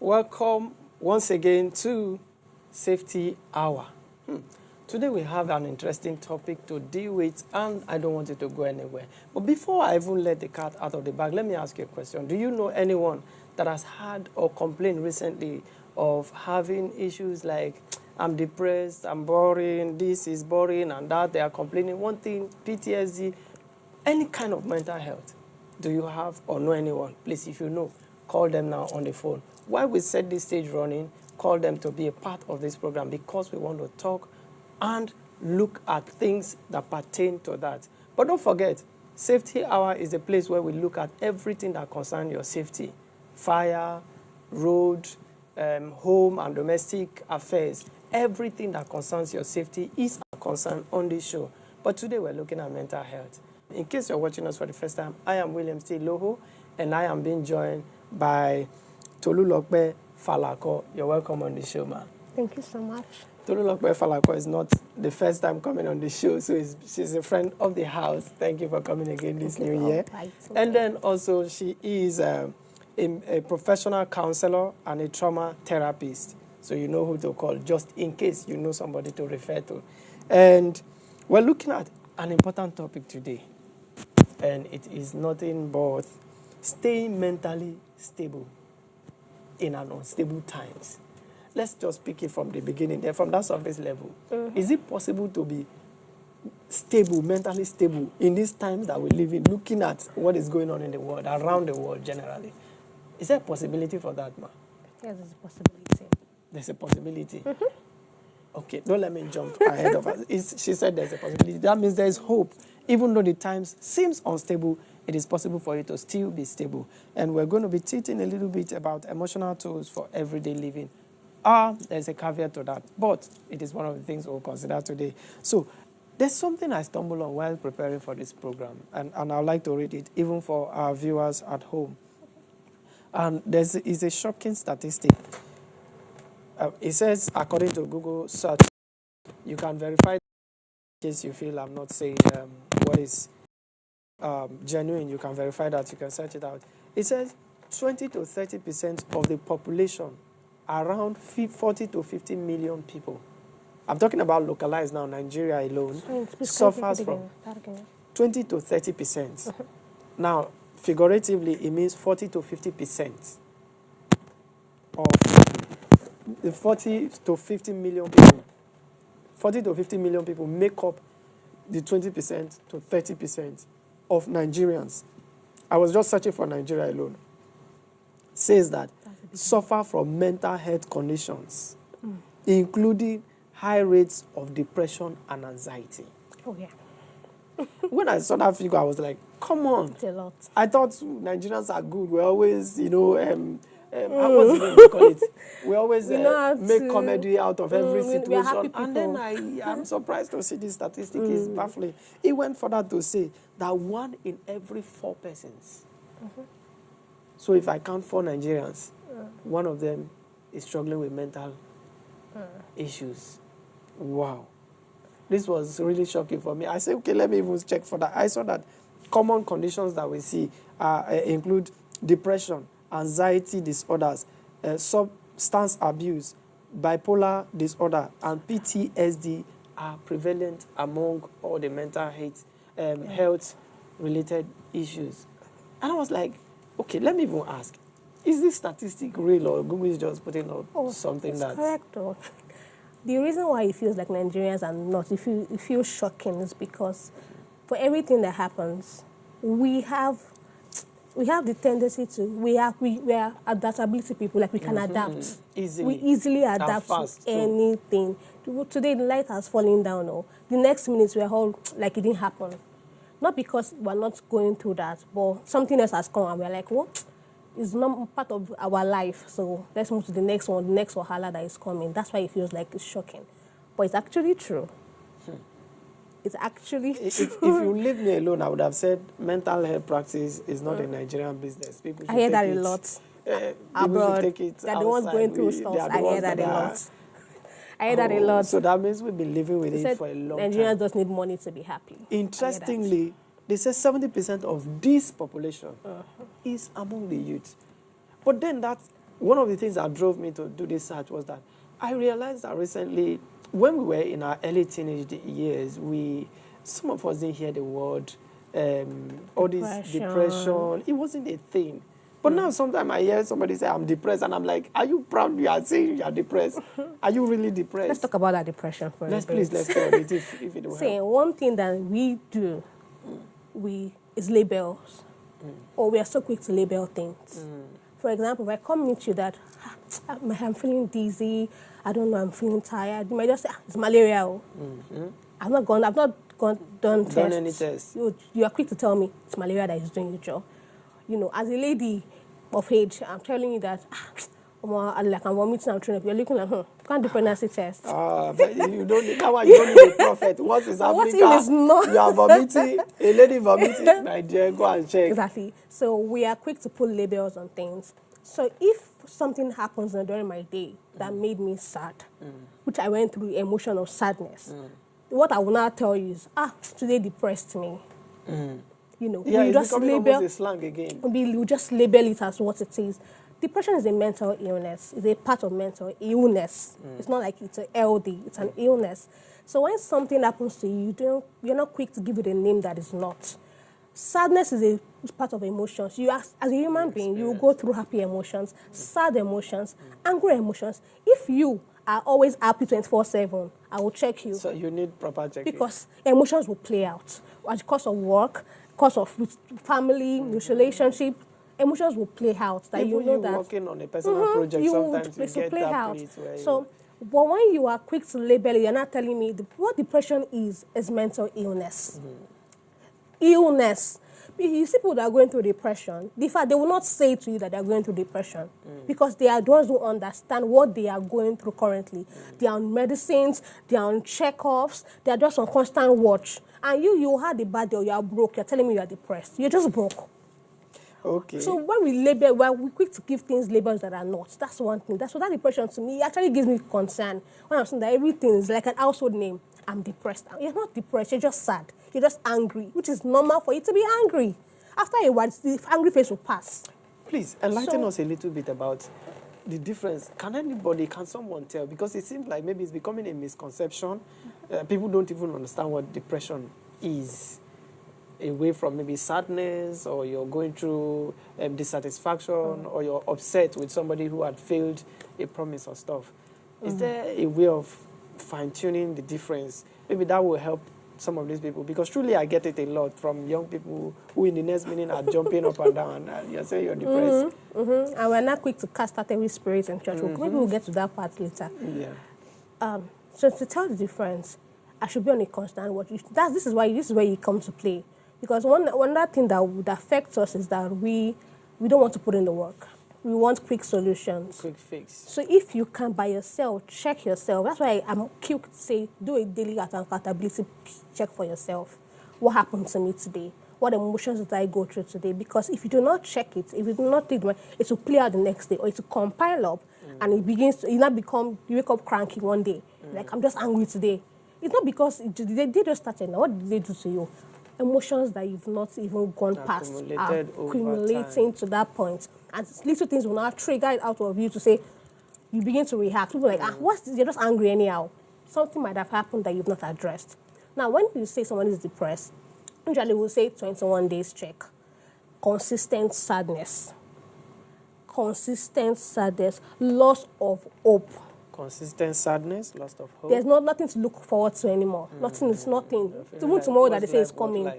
welcome once again to Safety Hour. Today we have an interesting topic to deal with, and I don't want it to go anywhere. But before I even let the cat out of the bag, let me ask you a question. Do you know anyone that has had or complained recently of having issues like, I'm depressed, I'm boring, this is boring, and that? They are complaining one thing, PTSD, any kind of mental health. Do you have or know anyone? Please, if you know, call them now on the phone. While we set this stage running, call them to be a part of this program, because we want to talk and look at things that pertain to that. But don't forget, Safety Hour is a place where we look at everything that concerns your safety. Fire, road, home and domestic affairs. Everything that concerns your safety is a concern on this show. But today we're looking at mental health. In case you're watching us for the first time, I am William Loho, and I am being joined by Toluwalope Falako. You're welcome on the show, man. Thank you so much. Toluwalope Falako is not the first time coming on the show, so she's a friend of the house. Thank you for coming again this new year. And then also she is a professional counselor and a trauma therapist. So you know who to call, just in case you know somebody to refer to. And we're looking at an important topic today. And it is nothing but staying mentally stable in an unstable times. Let's just pick it from the beginning, then from that surface level. Is it possible to be stable, mentally stable, in these times that we live in, looking at what is going on in the world, around the world generally? Is there a possibility for that, ma? Yes, there's a possibility. There's a possibility? Okay, don't let me jump ahead of us. She said there's a possibility. That means there's hope. Even though the times seems unstable, it is possible for you to still be stable. And we're going to be teaching a little bit about emotional tools for everyday living. There's a caveat to that, but it is one of the things we'll consider today. So there's something I stumbled on while preparing for this program, and I'd like to read it even for our viewers at home. And is a shocking statistic. It says, according to Google search, you can verify in case you feel I'm not saying what is genuine. You can verify that. You can search it out. It says 20 to 30% of the population, around 40 to 50 million people. I'm talking about localized now, Nigeria alone, suffers from 20 to 30%. Now, figuratively, it means 40 to 50% of the 40 to 50 million people. 40 to 50 million people make up the 20% to 30% of Nigerians. I was just searching for Nigeria alone. Says that suffer from mental health conditions, including high rates of depression and anxiety. Oh, yeah. When I saw that figure, I was like, come on. It's a lot. I thought Nigerians are good. We're always, what's the name they call it? We always make comedy out of every situation. And then I'm surprised to see this statistic is baffling. It went further to say that 1 in every 4 persons. So if I count 4 Nigerians, one of them is struggling with mental issues. Wow. This was really shocking for me. I said, okay, let me even check for that. I saw that common conditions that we see include depression, anxiety disorders, substance abuse, bipolar disorder, and PTSD are prevalent among all the mental health-related issues. And I was like, okay, let me even ask, is this statistic real, or Google is just putting out something that's... correct, though. The reason why it feels like Nigerians are not, it feels shocking, is because for everything that happens, we have the tendency to, we are adaptability people, like we can adapt. Easily. We easily adapt to anything. Today the light has fallen down, or the next minute we're all like it didn't happen. Not because we're not going through that, but something else has come and we're like, what? It's not part of our life, so let's move to the next one, the next wahala that is coming. That's why it feels like it's shocking. But it's actually true. It's actually true. If you leave me alone, I would have said mental health practice is not a Nigerian business. People should I hear that a lot. Abroad, take it they're the ones going through stuff. I hear that a lot. I hear that a lot. So that means we've been living with it for a long time. Nigerians just need money to be happy. Interestingly, they say 70% of this population is among the youth. But then that one of the things that drove me to do this search was that I realized that recently, when we were in our early teenage years, some of us didn't hear the word, all this depression. It wasn't a thing. But now sometimes I hear somebody say, I'm depressed, and I'm like, are you proud you are saying you are depressed? Are you really depressed? Let's talk about that depression for a bit. Let's talk about it if it will help. One thing that we do, is labels. Or we are so quick to label things. For example, if I come meet you that, I'm feeling dizzy, I don't know, I'm feeling tired, you might just say, it's malaria. I've not done any tests. You are quick to tell me it's malaria that is doing the job. You know, as a lady of age, I'm telling you that, like I'm vomiting, I'm trying to, you're looking like, can't do pregnancy test. But you don't need a prophet. What is happening? What is not? You are vomiting, a lady vomiting, my dear, go and check. Exactly. So we are quick to put labels on things. So if something happens during my day that made me sad, which I went through emotion of sadness, what I will now tell you is, today depressed me. You know, yeah, we it's just becoming label, almost a slang again. We just label it as what it is. Depression is a mental illness. It's a part of mental illness. It's not like it's an LD. It's an illness. So when something happens to you, you're not quick to give it a name that is not. Sadness is a part of emotions. You as a human being, you will go through happy emotions, sad emotions, angry emotions. If you are always happy 24/7, I will check you. So you need proper checking. Because emotions will play out. Because of work, because of family, relationship, emotions will play out. That Even you know that working on a personal project, sometimes you get that place where but when you are quick to label it, you're not telling me what depression is mental illness. Illness. You see people that are going through depression, in fact, they will not say to you that they are going through depression because they are those who understand what they are going through currently. They are on medicines, they are on checkups, they are just on constant watch. And you had a bad day or you are broke, you're telling me you are depressed. You're just broke. Okay. So when we label, we're quick to give things labels that are not. That's one thing. That's what that depression to me actually gives me concern. When I'm saying that everything is like an household name, I'm depressed. You're not depressed, you're just sad. You're just angry, which is normal for you to be angry. After a while, the angry face will pass. Please, enlighten us a little bit about the difference. Can someone tell? Because it seems like maybe it's becoming a misconception. People don't even understand what depression is. Away from maybe sadness, or you're going through dissatisfaction, or you're upset with somebody who had failed a promise or stuff. Is there a way of fine-tuning the difference? Maybe that will help some of these people, because truly I get it a lot from young people who in the next minute are jumping up and down and you're saying you're depressed. And we're not quick to cast out every spirit in church. Maybe we'll get to that part later. Yeah. So to tell the difference, I should be on a constant watch. This is where you come to play. Because one other thing that would affect us is that we don't want to put in the work. We want quick solutions. Quick fix. So if you can by yourself, check yourself. That's why I'm quick to say, do a daily accountability check for yourself. What happened to me today? What emotions did I go through today? Because if you do not check it, if you do not think it will play out the next day, or it will compile up, and you wake up cranky one day. Like, I'm just angry today. It's not because they just started. Now, what did they do to you? Emotions that you've not even gone past are accumulating to that point. And little things will now trigger it out of you to say, you begin to react. People are like, what's this? You're just angry anyhow. Something might have happened that you've not addressed. Now, when you say someone is depressed, usually we'll say 21 days check. Consistent sadness, loss of hope. Consistent sadness, loss of hope. There's nothing to look forward to anymore. Nothing. Even tomorrow that they say is coming,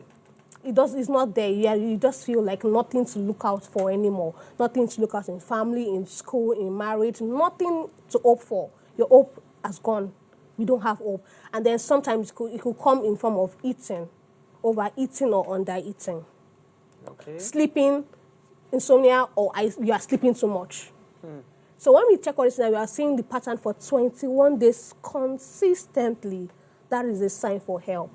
it's not there. Yeah, you just feel like nothing to look out for anymore. Nothing to look out in family, in school, in marriage. Nothing to hope for. Your hope has gone. We don't have hope. And then sometimes it could come in form of eating, overeating or undereating. Okay. Sleeping, insomnia, or you are sleeping too much. So when we check all this, we are seeing the pattern for 21 days consistently. That is a sign for help.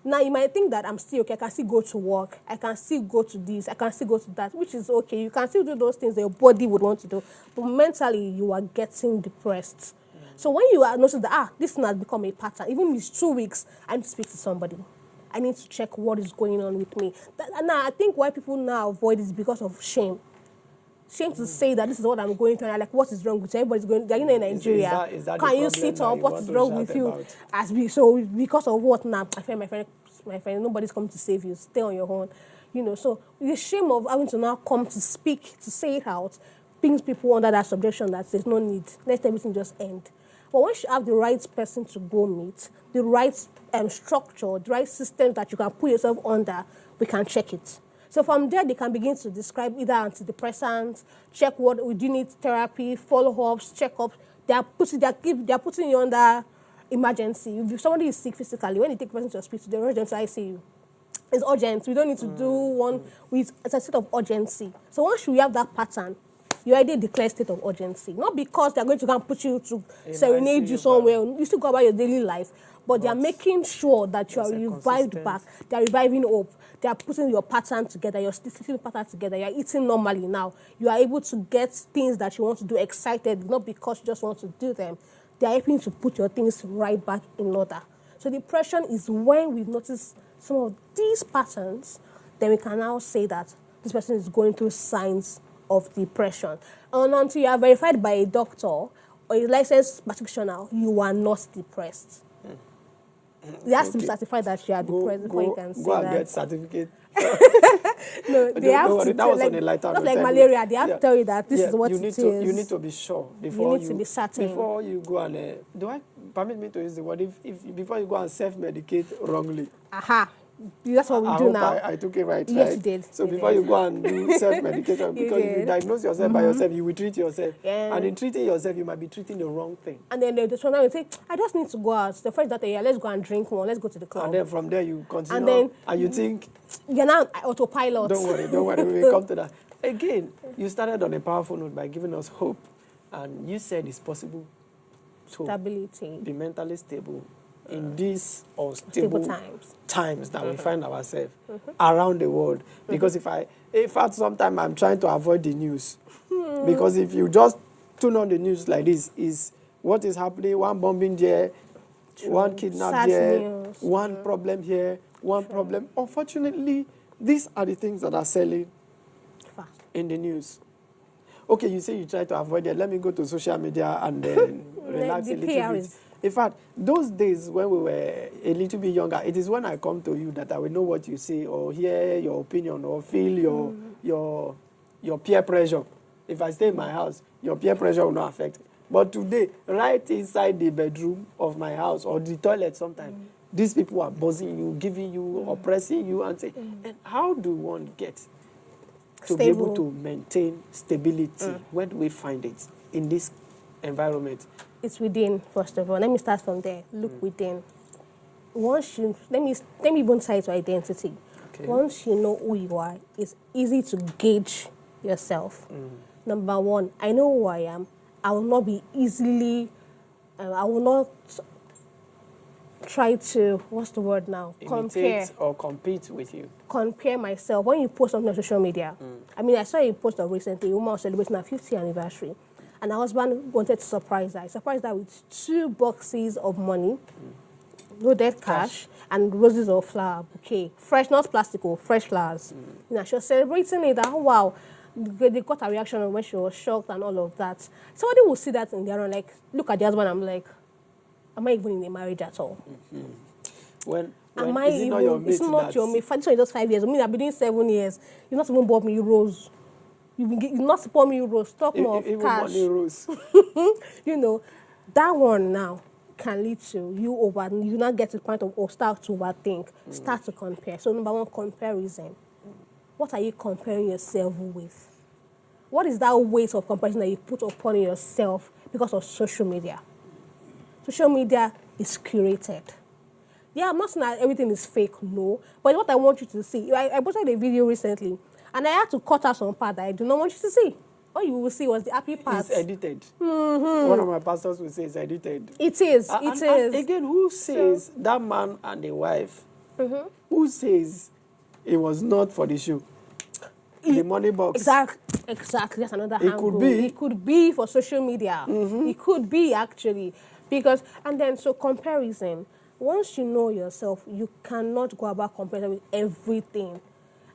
Now, you might think that I'm still okay. I can still go to work. I can still go to this. I can still go to that, which is okay. You can still do those things that your body would want to do. But mentally, you are getting depressed. So when you are noticing that, this has become a pattern, even if it's 2 weeks, I need to speak to somebody. I need to check what is going on with me. And I think why people now avoid it is because of shame. shame to say that this is what I'm going through. And I'm like, what is wrong with you? Everybody's going, you know, in Nigeria. Is that can you sit up? What is wrong with you? So because of what now? My friend, nobody's coming to save you. Stay on your own. You know, so the shame of having to now come to speak, to say it out, brings people under that subjection that there's no need. Let everything just end. But once you have the right person to go meet, the right structure, the right system that you can put yourself under, we can check it. So from there, they can begin to describe either antidepressants, check what do you need therapy, follow-ups, check-ups. They are putting you under emergency. If somebody is sick physically, when you take a person to hospital, they rush them to ICU. It's urgent. We don't need to do one with a state of urgency. So once you have that pattern, you already declare state of urgency. Not because they're going to come put you to serenade you somewhere. You still go about your daily life. But they are making sure that you are revived back. They are reviving hope. They are putting your pattern together, your sleeping pattern together. You are eating normally now. You are able to get things that you want to do excited, not because you just want to do them. They are helping to put your things right back in order. So depression is when we notice some of these patterns, then we can now say that this person is going through signs of depression. And until you are verified by a doctor or a licensed practitioner, you are not depressed. It has to be certified that you are depressed before you can say that. Go and get certificate. No, they have to that was on a lighter not like malaria. They have to tell you that this is what it is. You need to be sure before you need to be certain before you go and permit me to use the word if before you go and self-medicate wrongly. Aha. That's what we do now. I took it right. Yes, you did. So before you go and do self-medication, because if you diagnose yourself by yourself, you will treat yourself. Yeah. And in treating yourself, you might be treating the wrong thing. And then they just say, I just need to go out. The first day, let's go and drink more. Let's go to the club. And then from there, you continue. And you think... You're now autopilot. Don't worry. We will come to that. Again, you started on a powerful note by giving us hope. And you said it's possible to be mentally stable in these unstable times that we find ourselves around the world. Because if at some time I'm trying to avoid the news, because if you just tune on the news like this, is what is happening, one bombing there, one kidnap there, one problem here, one problem. Unfortunately, these are the things that are selling in the news. Okay, you say you try to avoid it. Let me go to social media and then relax a little bit. In fact, those days when we were a little bit younger, it is when I come to you that I will know what you say or hear your opinion or feel your peer pressure. If I stay in my house, your peer pressure will not affect me. But today, right inside the bedroom of my house or the toilet sometimes, these people are buzzing you, giving you, oppressing you, and say, and how do one get to be able to maintain stability? Where do we find it in this environment? It's within, first of all. Let me start from there. Look within. Once you, let me even tie to identity. Okay. Once you know who you are, it's easy to gauge yourself. Number one, I know who I am. I will not be easily, I will not try to, what's the word now? Imitate or compete with you. Compare myself. When you post something on social media, I mean, I saw a post of recently, a woman was celebrating her 50th anniversary. And her husband wanted to surprise her. He surprised her with 2 boxes of money, loaded cash, and roses of flower bouquet. Fresh, not plastic, fresh flowers. You know, she was celebrating it. Oh, wow. They got a reaction when she was shocked and all of that. Somebody will see that in their own, like, look at the husband, I'm like, am I even in a marriage at all? When is it not your mate? It's not your mate. This one is just 5 years. I mean, I've been doing 7 years. You've not even bought me rose. You've not support me rose. Talk more of cash. Money rose. You know, that one now can lead to you not get to the point of start to overthink, start to compare. So number one, comparison. What are you comparing yourself with? What is that weight of comparison that you put upon yourself because of social media? Social media is curated. Yeah, I'm not saying that everything is fake, no. But what I want you to see, I posted a video recently, and I had to cut out some part that I do not want you to see. All you will see was the happy part. It's edited. One of my pastors will say it's edited. It is. And again, who says that man and the wife, who says it was not for the show? The money box. Exactly. That's another angle. It could be for social media. It could be, actually. Because, and then, so comparison. Once you know yourself, you cannot go about comparing with everything.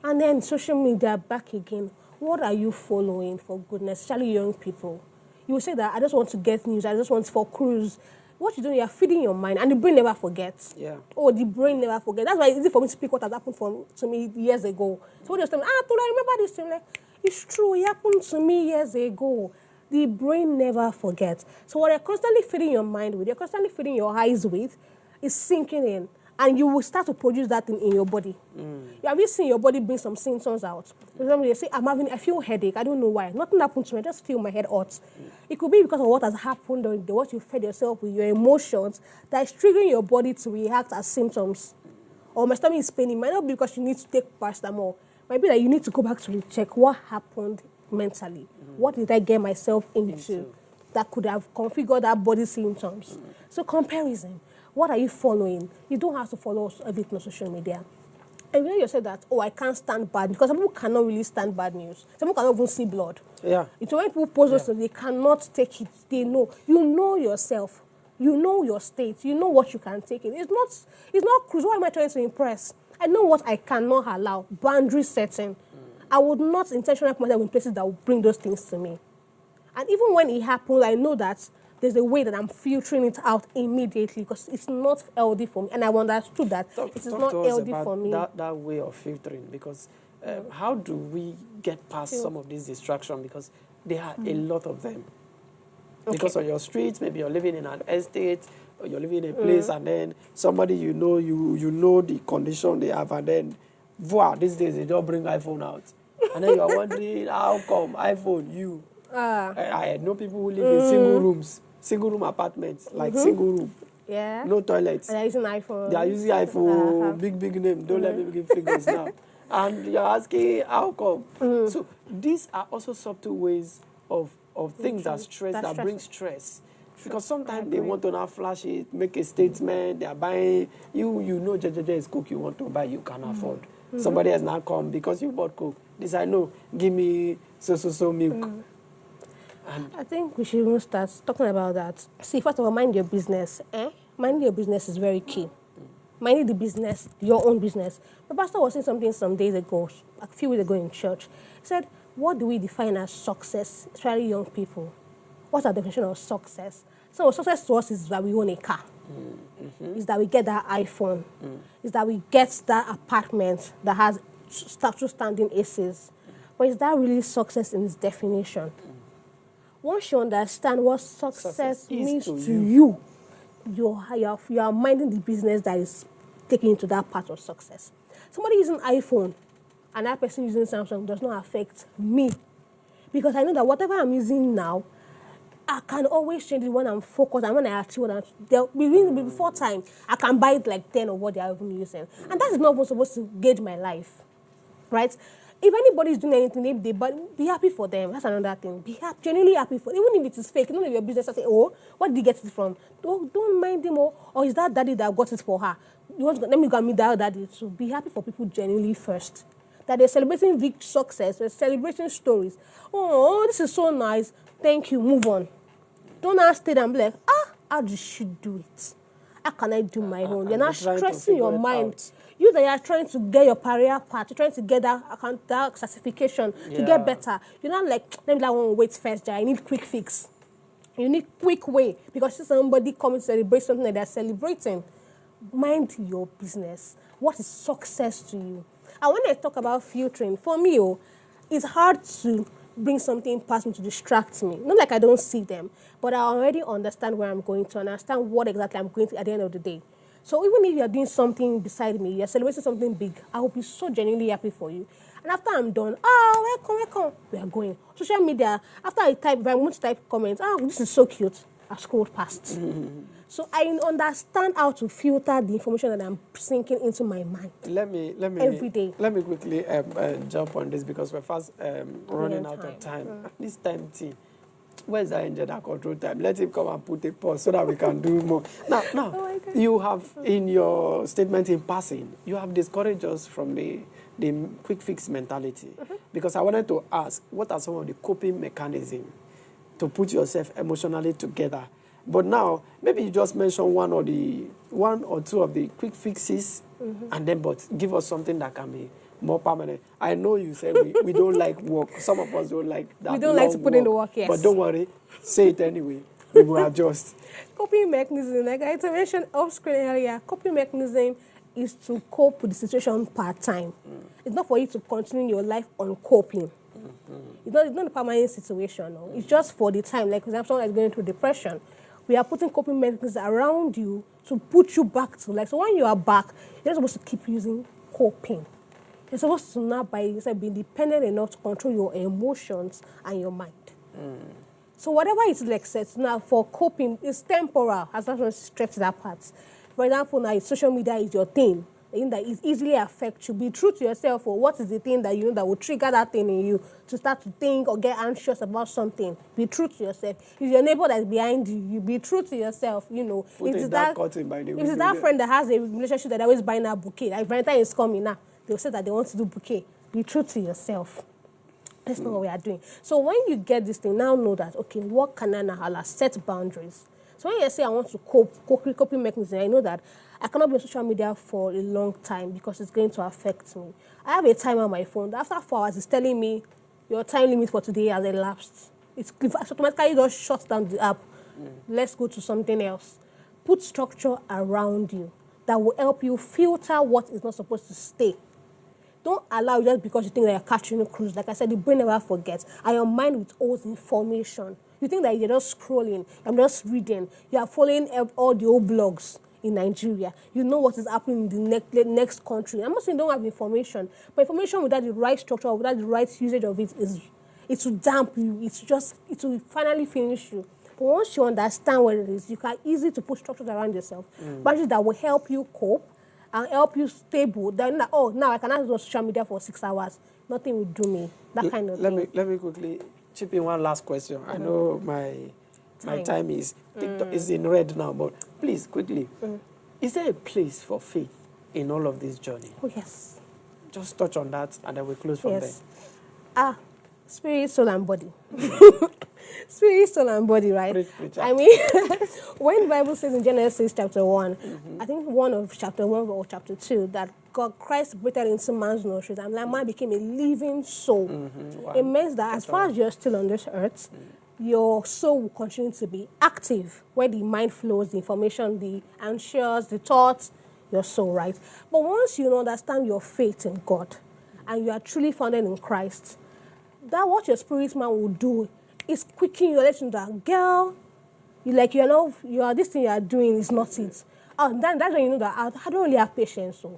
And then social media, back again. what are you following, for goodness, especially young people? You will say that I just want to get news, I just want for cruise. What you do, you're feeding your mind, and the brain never forgets. Yeah. Oh, the brain never forgets. That's why it's easy for me to speak what has happened to me years ago. So when you tell me, Tola, I remember this thing, like, it's true, it happened to me years ago. The brain never forgets. So what you're constantly feeding your mind with, you're constantly feeding your eyes with, is sinking in. And you will start to produce that thing in your body. Have you seen your body bring some symptoms out? For example, you say, I feel headache. I don't know why. Nothing happened to me. I just feel my head hot. It could be because of what has happened or what you fed yourself with, your emotions, that is triggering your body to react as symptoms. Or my stomach is paining. It might not be because you need to take paracetamol. It might be that you need to go back to check what happened mentally. What did I get myself into that could have configured that body symptoms? So comparison. What are you following? You don't have to follow everything on social media. And you said that, I can't stand bad, because some people cannot really stand bad news. Some people cannot even see blood. Yeah. It's when people post those things, they cannot take it. They know. You know yourself. You know your state. You know what you can take it. It's not cruise. What am I trying to impress? I know what I cannot allow. Boundary setting. I would not intentionally put myself in places that will bring those things to me. And even when it happens, I know that there's a way that I'm filtering it out immediately, because it's not healthy for me. And I understood that it is not healthy for me. That way of filtering, because how do we get past some of these distractions? Because there are a lot of them. Because on your streets, maybe you're living in an estate, or you're living in a place, and then somebody you know the condition they have, and then, voila, these days they don't bring iPhone out. And then you're wondering, how come iPhone, I know people who live in single room apartments, like single room. Yeah. No toilets. And they're using iPhone. They are using iPhone, big name. Don't let me give figures now. And you're asking, how come? So these are also subtle ways of things that bring stress. Because sometimes they want to now flash it, make a statement, they are buying, you know JJJ is Coke you want to buy, you can afford. Somebody has now come, because you bought Coke. This I know, give me so milk. I think we should even start talking about that. See, first of all, mind your business. Minding your business is very key. Minding the business, your own business. My pastor was saying something some days ago, a few weeks ago in church. He said, what do we define as success, especially young people? What's our definition of success? So success to us is that we own a car. Is that we get that iPhone. Is that we get that apartment that has two standing ACs. But is that really success in its definition? Once you understand what success means to you, you are minding the business that is taking you to that part of success. Somebody using iPhone and that person using Samsung does not affect me, because I know that whatever I'm using now, I can always change it when I'm focused, and when I achieve before time, I can buy it like 10 of what they are even using. And that is not what's supposed to gauge my life, right? If anybody is doing anything, be happy for them. That's another thing. Be genuinely happy for them. Even if it is fake, none of your business say, what did you get it from? Don't mind them, or is that daddy that got it for her? Let me go and meet that daddy. So be happy for people genuinely first. That they're celebrating big success, they're celebrating stories. Oh, this is so nice. Thank you. Move on. Don't now stay there and be like, how did she do it? How can I do my own? You're not stressing your mind. You that are trying to get your career path, you're trying to get that certification to get better. You're not like, let me wait first, I need quick fix. You need quick way, because somebody comes to celebrate something that they're celebrating. Mind your business. What is success to you? And when I talk about filtering, for me, it's hard to bring something past me to distract me. Not like I don't see them, but I already understand where I'm going to, understand what exactly I'm going to at the end of the day. So even if you're doing something beside me, you're celebrating something big, I will be so genuinely happy for you. And after I'm done, welcome, we are going. Social media, after I type, if I want to type comments, this is so cute, I scrolled past. So I understand how to filter the information that I'm sinking into my mind. Let me every day. Let me quickly jump on this, because we're fast running out of time. This time, where's that angel that control time? Let him come and put a pause so that we can do more. Now, you have, in your statement in passing, you have discouraged us from the quick fix mentality. Because I wanted to ask, what are some of the coping mechanisms to put yourself emotionally together? But now, maybe you just mention one or two of the quick fixes, and then but give us something that can be more permanent. I know you said we don't like work. Some of us don't like that. We don't like to put in the work, yes. But don't worry, say it anyway. We will adjust. Coping mechanism, like I mentioned off screen earlier, coping mechanism is to cope with the situation part-time. It's not for you to continue your life on coping. It's not a permanent situation. No. It's just for the time. Like, for example, someone is going through depression. We are putting coping mechanisms around you to put you back to life. So when you are back, you're not supposed to keep using coping. You're supposed to now be independent enough to control your emotions and your mind. So whatever it is like said, now for coping, it's temporal, as long as you stretch that part. For example, now social media is your thing. The thing that is easily affects you. Be true to yourself, or what is the thing that you know that will trigger that thing in you to start to think or get anxious about something. Be true to yourself. If your neighbor that's behind you, you be true to yourself, you know. If it's that friend that has a relationship that always buying a bouquet, like Valentine is coming now, they'll say that they want to do bouquet. Be true to yourself. That's not what we are doing. So when you get this thing, now know that, okay, what can I now set boundaries? So when you say I want to coping mechanism, I know that I cannot be on social media for a long time because it's going to affect me. I have a timer on my phone that after 4 hours, it's telling me your time limit for today has elapsed. It's automatically just shuts down the app. Let's go to something else. Put structure around you that will help you filter what is not supposed to stay. Don't allow just because you think that you're catching a cruise. Like I said, the brain never forgets. And your mind with all the information. You think that you're just scrolling, I'm just reading. You are following all the old blogs in Nigeria. You know what is happening in the next country. I'm not saying don't have information, but information without the right structure, or without the right usage of it, it will damp you. It will finally finish you. But once you understand what it is, you can easily to put structures around yourself. Boundaries that will help you cope and help you stable. Then, now I cannot go on social media for 6 hours. Nothing will do me. That kind of thing. Let me quickly chip in one last question. I know my time is in red now, but please, quickly. Is there a place for faith in all of this journey? Oh, yes. Just touch on that, and then we close from there. Spirit, soul, and body. Spirit, soul, and body, right? Preach. I mean, when the Bible says in Genesis chapter 1, I think one of chapter 1 or chapter 2, that Christ breathed into man's nostrils, and that man became a living soul. Wow. It means that as far as you're still on this earth, your soul will continue to be active, where the mind flows, the information, the anxious, the thoughts, your soul, right? But once you understand your faith in God, and you are truly founded in Christ, that what your spirit man will do is quicken your lesson that, girl, this thing you are doing is not it. That's when you know that I don't really have patience. So.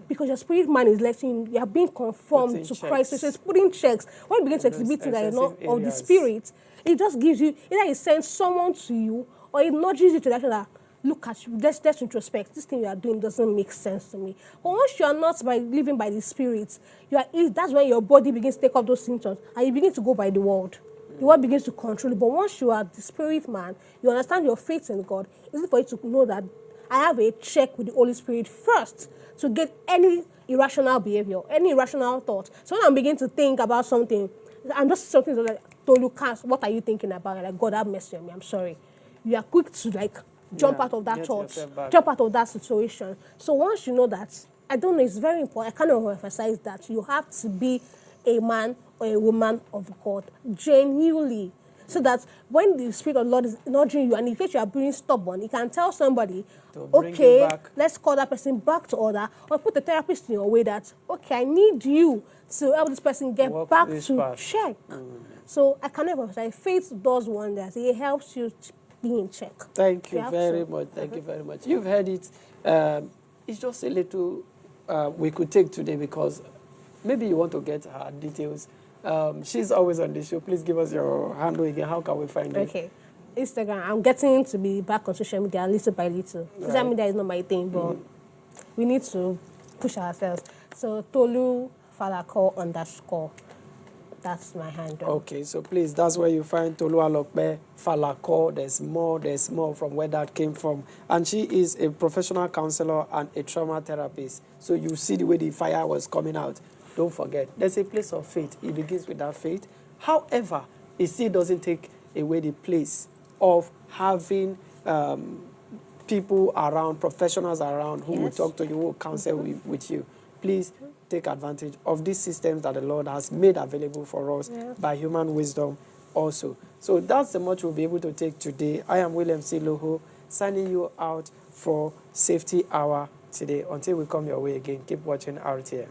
Because your spirit man is letting you are being conformed to Christ. So it's putting checks. When you begin to exhibit things that are not of the spirit, it just gives you, either it sends someone to you or it nudges you to that, look at you, let's introspect. This thing you are doing doesn't make sense to me. But once you are not living by the spirit, that's when your body begins to take up those symptoms and you begin to go by the world. The world begins to control you. But once you are the spirit man, you understand your faith in God. It's easy for you to know that I have a check with the Holy Spirit first to get any irrational behavior, any irrational thought. So when I'm beginning to think about something, I'm just something like, Tolu, what are you thinking about? Like, God, have mercy on me. I'm sorry. You are quick to jump out of that thought, jump out of that situation. So once you know that, I don't know, it's very important. I kind of emphasize that you have to be a man or a woman of God, genuinely. So that when the Spirit of the Lord is nudging you, and in case you are being stubborn, you can tell somebody, okay, let's call that person back to order, or put the therapist in your way that, okay, I need you to help this person get back to check. So I can never say faith does wonders. It helps you be in check. Thank you very much. Thank you very much. You've heard it. It's just a little we could take today because maybe you want to get her details. She's always on the show. Please give us your handle again. How can we find it? Okay. Instagram. I'm getting to be back on social media little by little. Right. Social media is not my thing, but we need to push ourselves. So Toluwalope Falako_. That's my handle. Okay, so please, that's where you find Toluwalope Falako. There's more from where that came from. And she is a professional counselor and a trauma therapist. So you see the way the fire was coming out. Don't forget, there's a place of faith. It begins with that faith. However, it still doesn't take away the place of having people around, professionals around who will talk to you, who will counsel with you. please take advantage of these systems that the Lord has made available for us by human wisdom also. So that's the much we'll be able to take today. I am William C. Loho, signing you out for Safety Hour today. Until we come your way again, keep watching RTM.